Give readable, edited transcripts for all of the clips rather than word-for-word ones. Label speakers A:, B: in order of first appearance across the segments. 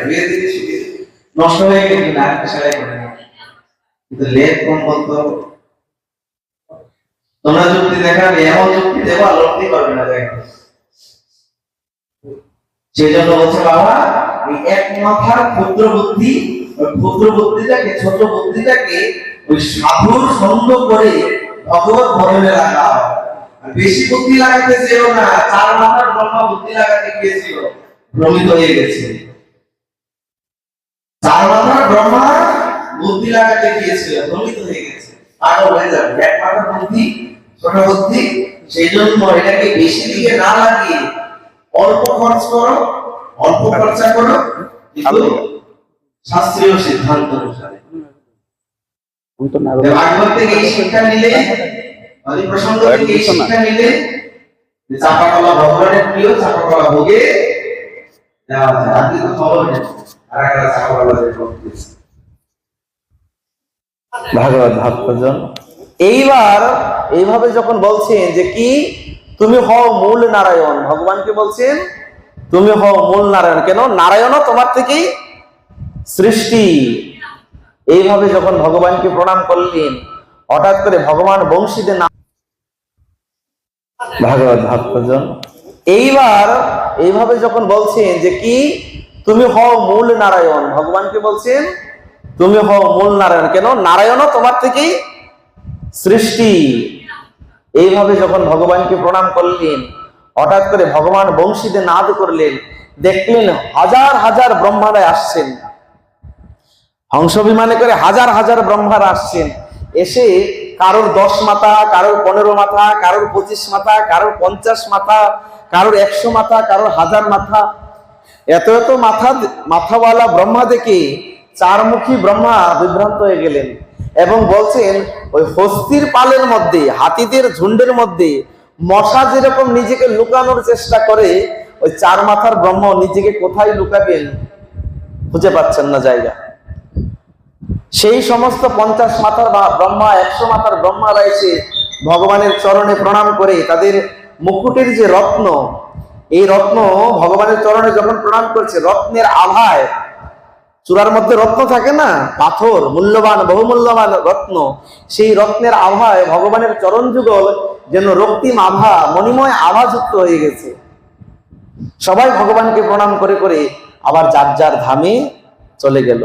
A: ধুয়ে দিয়েছি নষ্ট হয়ে গেছে না সেলাই করে না, কিন্তু লেপ কম্বল তো তোমরা যুক্তি দেখাবে, এমন যুক্তি দেবা লড়তে পারবে না। দেখো সেই জন্য বলছে বাবা এই এক মাথার ক্ষুদ্র বুদ্ধি, ওই ক্ষুদ্র বুদ্ধিটাকে, ছোট বুদ্ধিটাকে ওই সাধুর সঙ্গ করে ভগবত ভজনে লাগাও। বেশি বুদ্ধি লাগাতে যেও না, চার মাথার ব্রহ্মা বুদ্ধি লাগাতে গিয়েছিল, ভ্রমিত হয়ে গেছে। চার মাথার ব্রহ্মা বুদ্ধি লাগাতে গিয়েছিল, ভ্রমিত হয়ে গেছে, পাগল হয়ে যাবে। এক মাথার বুদ্ধি, ছোট বুদ্ধি, সেই জন্য এটাকে বেশি দিকে না লাগিয়ে অল্প খরচ করো, অল্প খরচা করো, কিন্তু শাস্ত্রীয় সিদ্ধান্ত অনুসারে। ভাগবত থেকে এই শিক্ষা নিলে, হরিপ্রসঙ্গ থেকে এই শিক্ষা নিলে, চাপা কলা ভগবানের প্রিয়, চাপা কলা ভোগে যাওয়া যায়। আর কিন্তু খবর নেই আর একটা চাপা কলা
B: ভাগবত ভক্তজন এইবার এইভাবে যখন বলছেন যে কি তুমি হও মূল নারায়ণ, ভগবানকে বলছেন তুমি হও মূল নারায়ণ, কেন নারায়ণও তোমার থেকেই সৃষ্টি। এইভাবে যখন ভগবানকে প্রণাম করলেন, হঠাৎ করে ভগবান বংশীদের নাম ভাগবত ভক্তজন এইবার এইভাবে যখন বলছেন যে কি তুমি হও মূল নারায়ণ, ভগবানকে বলছেন তুমি হও মূল নারায়ণ, কেন নারায়ণও তোমার থেকেই সৃষ্টি। এইভাবে যখন ভগবানকে প্রণাম করলেন, হঠাৎ করে ভগবান বংশীতে নাদ করলেন, দেখলেন হাজার হাজার ব্রহ্মারা আসছেন, হংস বিমানে করে হাজার হাজার ব্রহ্মারা আসছেন। এসে কারোর 10 মাথা, কারোর 15 মাথা, কারোর 25 মাথা, কারোর 50 মাথা, কারোর 100 মাথা, কারোর 1000 মাথা, এত এত মাথাওয়ালা ব্রহ্মা দেখে চারমুখী ব্রহ্মা বিভ্রান্ত হয়ে গেলেন এবং বলছেন ওই হস্তির পালের মধ্যে, হাতিদের ঝুন্ডের মধ্যে মশা যেরকম নিজেকে লুকানোর চেষ্টা করে, ওই চার মাথার ব্রহ্ম নিজেকে কোথায় লুকাবেন খুঁজে পাচ্ছেন না জায়গা। সেই সমস্ত 50 মাথার ব্রহ্মা, 100 মাথার ব্রহ্মারা এসে ভগবানের চরণে প্রণাম করে তাদের মুকুটের যে রত্ন, এই রত্ন ভগবানের চরণে যখন প্রণাম করছে, রত্নের আভায়, চূড়ার মধ্যে রত্ন থাকে না, পাথর, মূল্যবান বহুমূল্যবান রত্ন, সেই রত্নের আভায় ভগবানের চরণ যুগল যেন রক্তিম আভা, মণিময় আভা যুক্ত হয়ে গেছে। সবাই ভগবানকে প্রণাম করে করে আবার যার যার ধামে চলে গেল।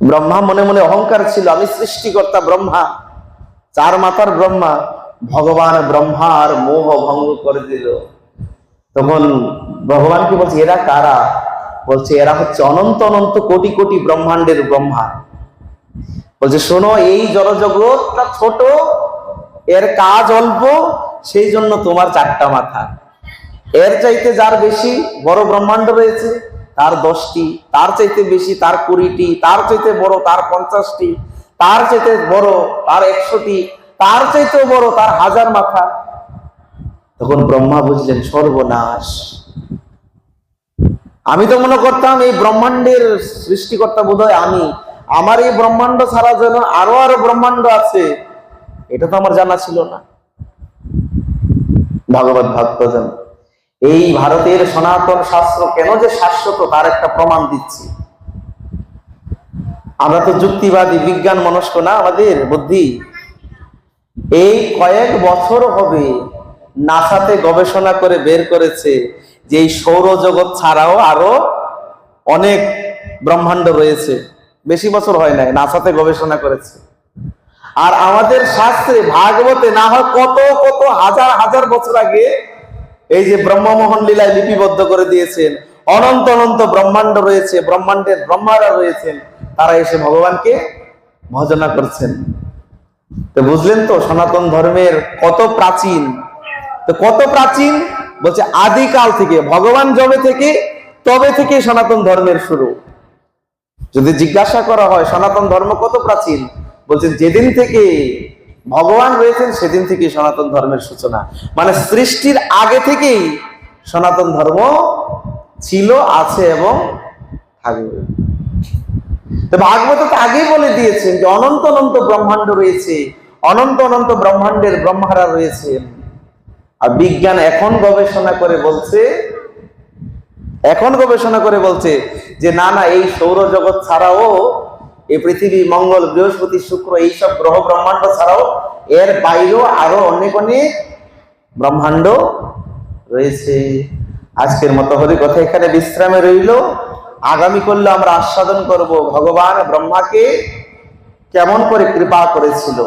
B: ব্রহ্মা মনে মনে অহংকার ছিল, আমি সৃষ্টিকর্তা ব্রহ্মা, চার মাথার ব্রহ্মা। ভগবান ব্রহ্মার মোহ ভঙ্গ করে দিল। তখন ভগবানকে বলছে এরা কারা? বলছে এরা হচ্ছে অনন্ত অনন্ত কোটি কোটি ব্রহ্মাণ্ডের ব্রহ্মা। বলছে শোনো, এই জড়জগৎটা ছোট, এর কাজ অল্প, সেই জন্য তোমার 4টা মাথা। এর চাইতে যার বেশি বড় ব্রহ্মাণ্ড রয়েছে তার 10টি, তার চাইতে বেশি তার 20টি, তার চাইতে বড় তার 50টি, তার চাইতে বড় তার 100টি, তার চাইতে বড় তার 1000 মাথা। তখন ব্রহ্মা বুঝলেন সর্বনাশ, আমি তো মনে করতাম এই ব্রহ্মাণ্ডের সৃষ্টিকর্তা বোধহয় আমি, আমার এই ব্রহ্মাণ্ড ছাড়া যেন আরো আরো ব্রহ্মাণ্ড আছে, এটা তো আমার জানা ছিল না। ভাগবত ভক্তজন, এই ভারতের সনাতন শাস্ত্র কেন যে শাশ্বত তার একটা প্রমাণ দিচ্ছি। আমরা তো যুক্তিবাদী, বিজ্ঞান মনস্ক না আমাদের বুদ্ধি। এই কয়েক বছর হবে নাসাতে গবেষণা করে বের করেছে যে এই সৌরজগৎ ছাড়াও আরো অনেক ব্রহ্মাণ্ড রয়েছে। বেশি বছর হয় নাই, নাসাতে গবেষণা করেছে। আর আমাদের শাস্ত্রে ভাগবতে না হয় কত কত হাজার হাজার বছর আগে এই যে ব্রহ্মমোহন লীলায় লিপিবদ্ধ করে দিয়েছেন, অনন্ত অনন্ত ব্রহ্মাণ্ড রয়েছে, ব্রহ্মাণ্ডের ব্রহ্মারা রয়েছেন, তারা এসে ভগবানকে ভজনা করছেন। তো বুঝলেন তো সনাতন ধর্মের কত প্রাচীন। তো কত প্রাচীন বলছে আদিকাল থেকে, ভগবান জবে থেকে তবে থেকে সনাতন ধর্মের শুরু। যদি জিজ্ঞাসা করা হয় সনাতন ধর্ম কত প্রাচীন, বলছেন যেদিন থেকে ভগবান রয়েছেন সেদিন থেকে সনাতন ধর্মের সূচনা। মানে সৃষ্টির আগে থেকেই সনাতন ধর্ম ছিল, আছে এবং থাকবে। তো ভাগবত তো আগেই বলে দিয়েছেন যে অনন্ত অনন্ত ব্রহ্মাণ্ড রয়েছে, অনন্ত অনন্ত ব্রহ্মাণ্ডের ব্রহ্মারা রয়েছেন। আর বিজ্ঞান এখন গবেষণা করে বলছে এখন গবেষণা করে বলছে যে না না, এই সৌরজগৎ ছাড়াও এই পৃথিবী, মঙ্গল, বৃহস্পতি, শুক্র, এইসব গ্রহ ব্রহ্মাণ্ড ছাড়াও এর বাইরেও আরো অনেক অনেক ব্রহ্মাণ্ড রয়েছে। আজকের মতো হরি কথা এখানে বিশ্রামে রইল। আগামী করলে আমরা আস্বাদন করব ভগবান ব্রহ্মাকে কেমন করে কৃপা করেছিল।